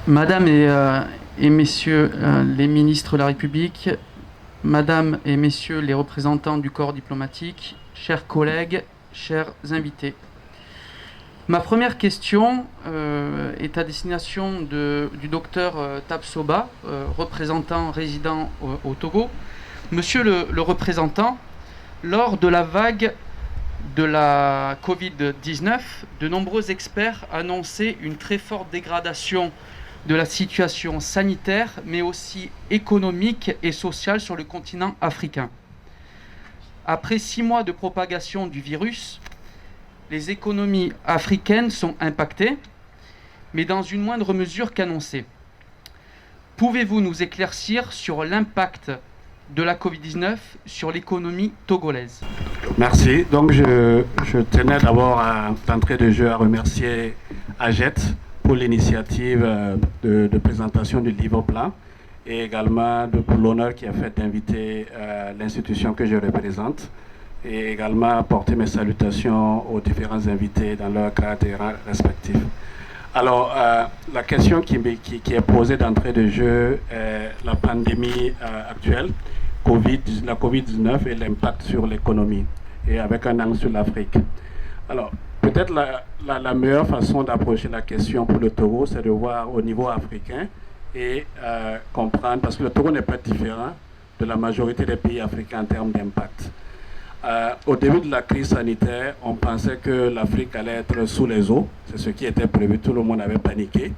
Madame et Messieurs les ministres de la République, Madame et Messieurs les représentants du corps diplomatique, chers collègues, chers invités. Ma première question est à destination du docteur Tabsoba, représentant résident au Togo. Monsieur le représentant, lors de la vague de la Covid-19, de nombreux experts annonçaient une très forte dégradation de la situation sanitaire, mais aussi économique et sociale sur le continent africain. Après 6 mois de propagation du virus, les économies africaines sont impactées, mais dans une moindre mesure qu'annoncée. Pouvez-vous nous éclaircir sur l'impact de la Covid-19 sur l'économie togolaise? Merci. Donc je tenais d'abord d'entrée de jeu à remercier AGET pour l'initiative de présentation du livre plan et également pour l'honneur qui a fait d'inviter l'institution que je représente et également apporter mes salutations aux différents invités dans leur cadre respectif. Alors, la question qui est posée d'entrée de jeu est la pandémie actuelle, la Covid-19 et l'impact sur l'économie, et avec un angle sur l'Afrique. Alors, peut-être la meilleure façon d'approcher la question pour le Togo, c'est de voir au niveau africain et comprendre, parce que le Togo n'est pas différent de la majorité des pays africains en termes d'impact. Au début de la crise sanitaire, on pensait que l'Afrique allait être sous les eaux. C'est ce qui était prévu, tout le monde avait paniqué.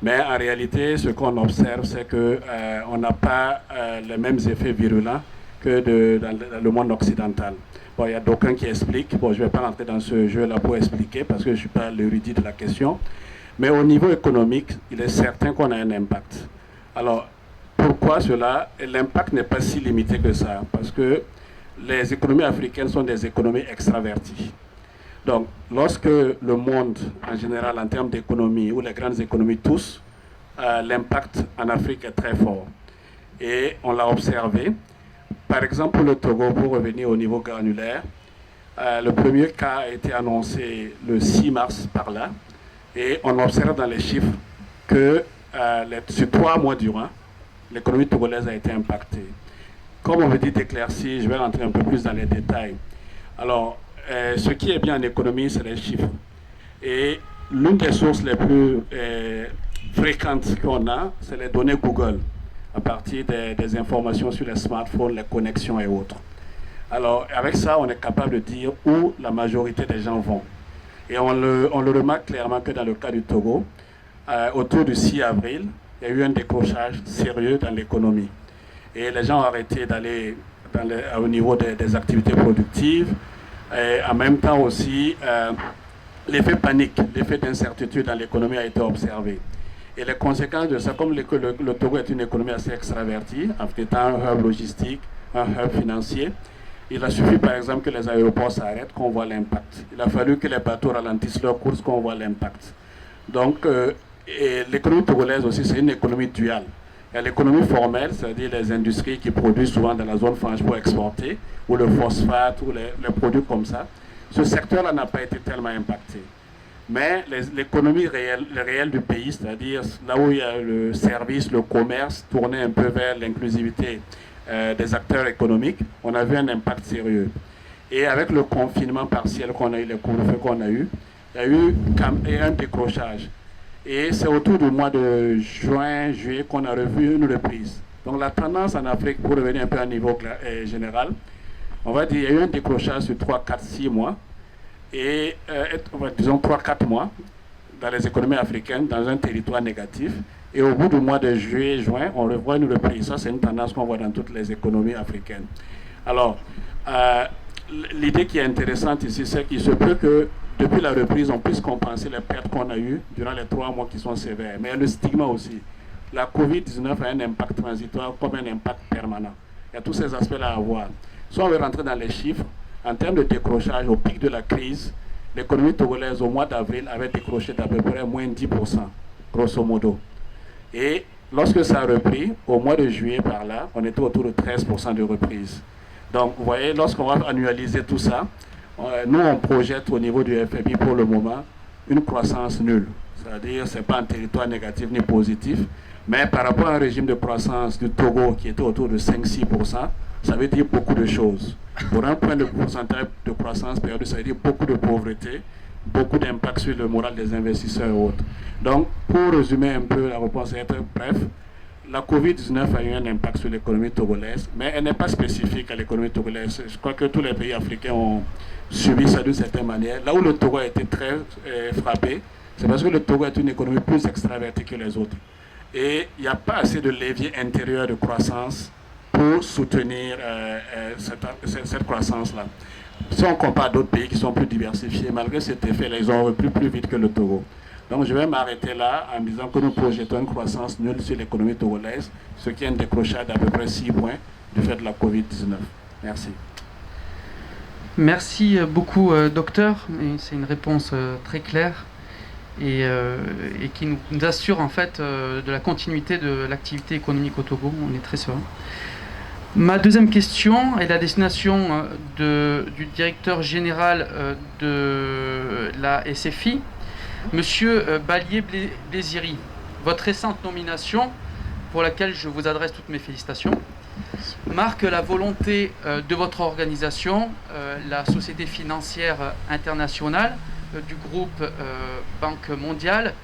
Mais en réalité, ce qu'on observe, c'est qu'on n'a pas les mêmes effets virulents que dans le monde occidental. Bon, il y a d'aucuns qui expliquent. Bon, je ne vais pas rentrer dans ce jeu-là pour expliquer parce que je ne suis pas l'érudit de la question. Mais au niveau économique, il est certain qu'on a un impact. Alors, pourquoi cela? L'impact n'est pas si limité que ça, parce que les économies africaines sont des économies extraverties. Donc, lorsque le monde, en général, en termes d'économie, ou les grandes économies tous, l'impact en Afrique est très fort. Et on l'a observé. Par exemple, pour le Togo, pour revenir au niveau granulaire, le premier cas a été annoncé le 6 mars par là. Et on observe dans les chiffres que sur 3 mois durant, l'économie togolaise a été impactée. Comme on veut dire d'éclaircir, je vais rentrer un peu plus dans les détails. Alors, ce qui est bien en économie, c'est les chiffres. Et l'une des sources les plus fréquentes qu'on a, c'est les données Google, à partir des informations sur les smartphones, les connexions et autres. Alors, avec ça, on est capable de dire où la majorité des gens vont. Et on le remarque clairement que dans le cas du Togo, autour du 6 avril, il y a eu un décrochage sérieux dans l'économie. Et les gens ont arrêté d'aller au niveau des activités productives. Et en même temps aussi, l'effet panique, l'effet d'incertitude dans l'économie a été observé. Et les conséquences de ça, comme le Togo est une économie assez extravertie, en étant un hub logistique, un hub financier, il a suffi par exemple que les aéroports s'arrêtent, qu'on voit l'impact. Il a fallu que les bateaux ralentissent leur course, qu'on voit l'impact. Donc, l'économie togolaise aussi, c'est une économie duale. Il y a l'économie formelle, c'est-à-dire les industries qui produisent souvent dans la zone franche pour exporter, ou le phosphate, ou les produits comme ça. Ce secteur-là n'a pas été tellement impacté. Mais l'économie réelle du pays, c'est-à-dire là où il y a le service, le commerce, tourné un peu vers l'inclusivité des acteurs économiques, on a vu un impact sérieux. Et avec le confinement partiel qu'on a eu, les couvre-feux qu'on a eu, il y a eu un décrochage. Et c'est autour du mois de juin, juillet qu'on a revu une reprise. Donc la tendance en Afrique, pour revenir un peu à un niveau général, on va dire qu'il y a eu un décrochage sur 3, 4, 6 mois, et disons 3, 4 mois dans les économies africaines, dans un territoire négatif. Et au bout du mois de juillet, juin, on revoit une reprise. Ça, c'est une tendance qu'on voit dans toutes les économies africaines. Alors, l'idée qui est intéressante ici, c'est qu'il se peut que depuis la reprise, on puisse compenser les pertes qu'on a eues durant les 3 mois qui sont sévères. Mais il y a le stigma aussi. La Covid-19 a un impact transitoire comme un impact permanent. Il y a tous ces aspects-là à voir. Soit on veut rentrer dans les chiffres, en termes de décrochage, au pic de la crise, l'économie togolaise au mois d'avril avait décroché d'à peu près moins 10%, grosso modo. Et lorsque ça a repris, au mois de juillet par là, on était autour de 13% de reprise. Donc vous voyez, lorsqu'on va annualiser tout ça, nous on projette au niveau du FMI pour le moment une croissance nulle. C'est-à-dire, ce n'est pas un territoire négatif ni positif, mais par rapport à un régime de croissance du Togo qui était autour de 5-6%, ça veut dire beaucoup de choses. Pour un point de pourcentage de croissance perdu, ça veut dire beaucoup de pauvreté, beaucoup d'impact sur le moral des investisseurs et autres. Donc, pour résumer un peu la réponse et être bref, la Covid-19 a eu un impact sur l'économie togolaise, mais elle n'est pas spécifique à l'économie togolaise. Je crois que tous les pays africains ont subi ça d'une certaine manière. Là où le Togo a été très frappé, c'est parce que le Togo est une économie plus extravertie que les autres. Et il n'y a pas assez de levier intérieur de croissance pour soutenir cette croissance-là. Si on compare d'autres pays qui sont plus diversifiés, malgré cet effet-là, ils ont repris plus vite que le Togo. Donc je vais m'arrêter là en disant que nous projetons une croissance nulle sur l'économie togolaise, ce qui est un décrochage d'à peu près 6 points du fait de la Covid-19. Merci. Merci beaucoup, docteur. C'est une réponse très claire et qui nous assure en fait de la continuité de l'activité économique au Togo. On est très serein. Ma deuxième question est la destination du directeur général de la SFI, Monsieur Balié-Blésiri. Votre récente nomination, pour laquelle je vous adresse toutes mes félicitations, marque la volonté de votre organisation, la Société financière internationale du groupe Banque mondiale,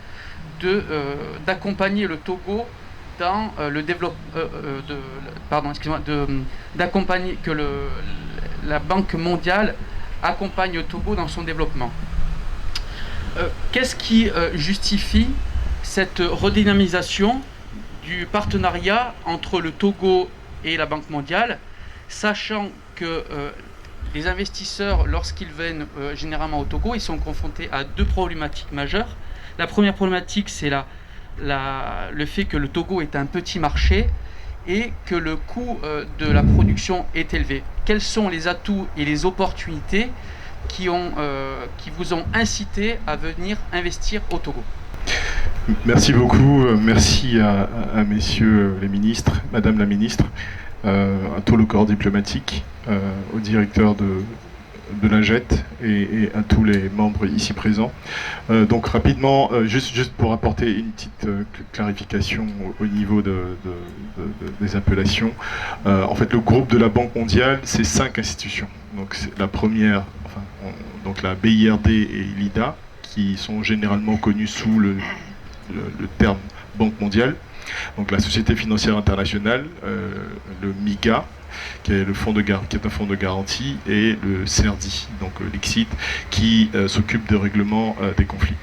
d'accompagner le Togo dans le développement, d'accompagner que la Banque mondiale accompagne le Togo dans son développement. Qu'est-ce qui justifie cette redynamisation du partenariat entre le Togo et la Banque mondiale, sachant que les investisseurs, lorsqu'ils viennent généralement au Togo, ils sont confrontés à deux problématiques majeures. La première problématique, c'est le fait que le Togo est un petit marché et que le coût de la production est élevé. Quels sont les atouts et les opportunités qui vous ont incité à venir investir au Togo? Merci beaucoup, merci à messieurs les ministres, madame la ministre, à tout le corps diplomatique, au directeur de la JET et à tous les membres ici présents. Donc rapidement, juste pour apporter une petite clarification au niveau des appellations. En fait, le groupe de la Banque mondiale, c'est 5 institutions. Donc la première, donc la BIRD et l'IDA, qui sont généralement connus sous le terme Banque mondiale. Donc la Société financière internationale, le MIGA, qui est un fonds de garantie, et le CERDI, donc l'ICSID, qui s'occupe de règlement des conflits.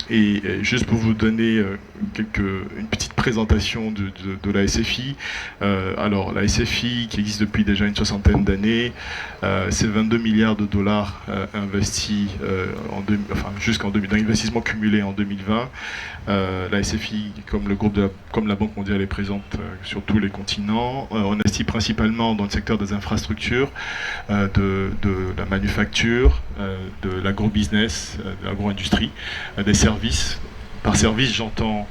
Et juste pour vous donner une petite présentation de la SFI, alors la SFI qui existe depuis déjà une soixantaine d'années, c'est 22 milliards de dollars investis jusqu'en d'investissement cumulé en 2020. La SFI, comme la Banque mondiale, est présente sur tous les continents. On investit principalement dans le secteur des infrastructures, de la manufacture, de l'agro-business, de l'agro-industrie, des services. Par service, j'entends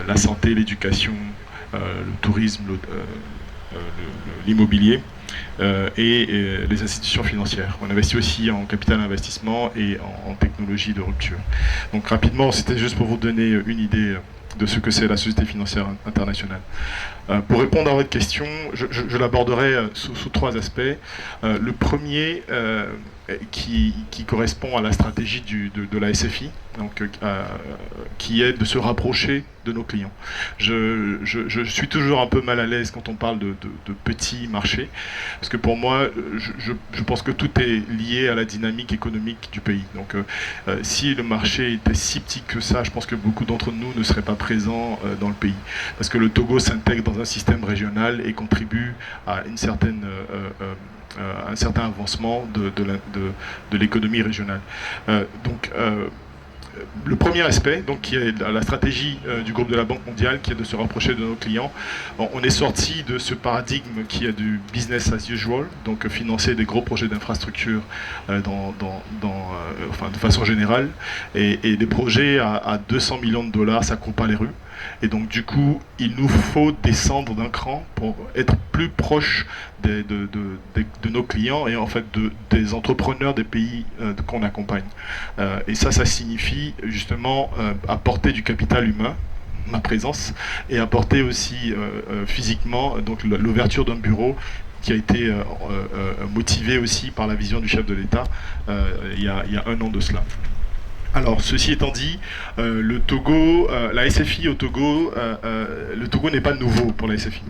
la santé, l'éducation, le tourisme, l'immobilier et les institutions financières. On investit aussi en capital investissement et en technologie de rupture. Donc rapidement, c'était juste pour vous donner une idée de ce que c'est la Société financière internationale. Pour répondre à votre question, je l'aborderai sous 3 aspects. Le premier, qui correspond à la stratégie de la SFI, donc, qui est de se rapprocher de nos clients. Je suis toujours un peu mal à l'aise quand on parle de petits marchés, parce que pour moi, je pense que tout est lié à la dynamique économique du pays. Donc si le marché était si petit que ça, je pense que beaucoup d'entre nous ne seraient pas présents dans le pays, parce que le Togo s'intègre dans un système régional et contribue à un certain avancement de l'économie régionale. Le premier aspect, donc, qui est la stratégie du groupe de la Banque mondiale, qui est de se rapprocher de nos clients. On est sorti de ce paradigme qui est du business as usual, donc financer des gros projets d'infrastructure de façon générale. Et des projets à 200 millions de dollars, ça court pas les rues. Et donc du coup, il nous faut descendre d'un cran pour être plus proche de nos clients et en fait des entrepreneurs des pays qu'on accompagne. Et ça signifie justement apporter du capital humain, ma présence, et apporter aussi physiquement donc l'ouverture d'un bureau qui a été motivé aussi par la vision du chef de l'État il y a 1 an de cela. Alors, ceci étant dit, le Togo, la SFI au Togo, le Togo n'est pas nouveau pour la SFI.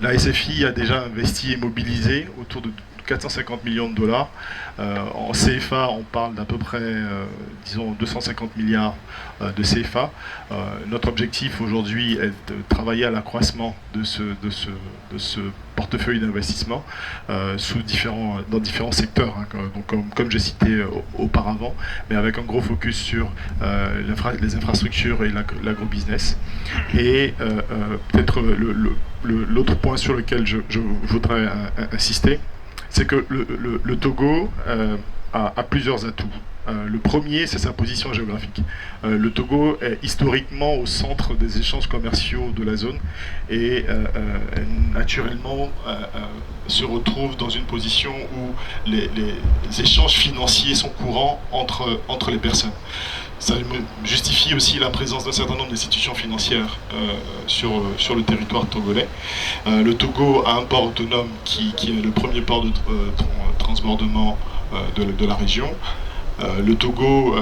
La SFI a déjà investi et mobilisé autour de 450 millions de dollars. En CFA, on parle d'à peu près, disons, 250 milliards de CFA. Notre objectif aujourd'hui est de travailler à l'accroissement de ce portefeuille d'investissement dans différents secteurs, hein, donc comme j'ai cité auparavant, mais avec un gros focus sur les infrastructures et l'agro-business. Et peut-être l'autre point sur lequel je voudrais insister, c'est que le Togo a plusieurs atouts. Le premier, c'est sa position géographique. Le Togo est historiquement au centre des échanges commerciaux de la zone et naturellement se retrouve dans une position où les échanges financiers sont courants entre les personnes. Ça justifie aussi la présence d'un certain nombre d'institutions financières sur le territoire togolais. Le Togo a un port autonome qui est le premier port de transbordement de la région. Le Togo,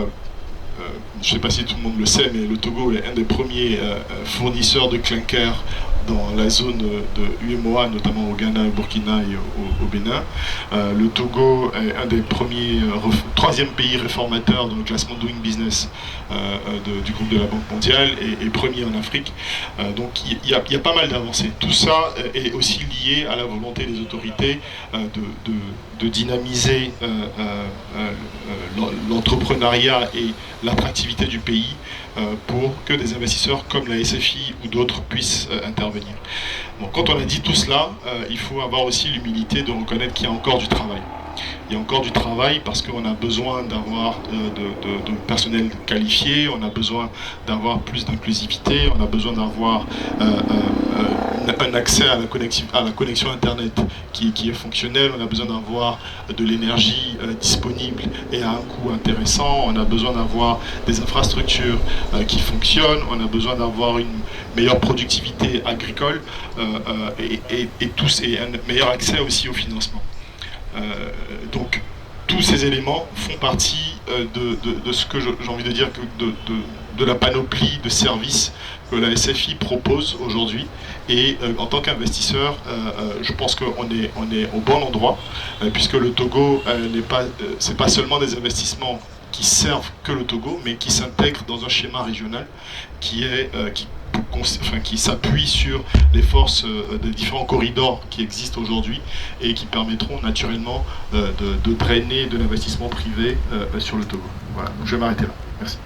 je ne sais pas si tout le monde le sait, mais le Togo est un des premiers fournisseurs de clinker dans la zone de UEMOA, notamment au Ghana, au Burkina et au Bénin. Le Togo est un des premiers, troisième pays réformateur dans le classement Doing Business du groupe de la Banque mondiale et premier en Afrique. Donc il y a pas mal d'avancées. Tout ça est aussi lié à la volonté des autorités de dynamiser l'entrepreneuriat et l'attractivité du pays pour que des investisseurs comme la SFI ou d'autres puissent intervenir. Bon, quand on a dit tout cela, il faut avoir aussi l'humilité de reconnaître qu'il y a encore du travail. Il y a encore du travail parce qu'on a besoin d'avoir de personnel qualifié, on a besoin d'avoir plus d'inclusivité, on a besoin d'avoir un accès à la connexion Internet qui est fonctionnelle, on a besoin d'avoir de l'énergie disponible et à un coût intéressant, on a besoin d'avoir des infrastructures qui fonctionnent, on a besoin d'avoir une meilleure productivité agricole et un meilleur accès aussi au financement. Donc tous ces éléments font partie de ce que j'ai envie de dire, de la panoplie de services que la SFI propose aujourd'hui. Et en tant qu'investisseur, je pense qu'on est au bon endroit, puisque le Togo c'est pas seulement des investissements qui servent que le Togo, mais qui s'intègrent dans un schéma régional qui s'appuie sur les forces des différents corridors qui existent aujourd'hui et qui permettront naturellement de drainer de l'investissement privé sur le Togo. Voilà, je vais m'arrêter là. Merci.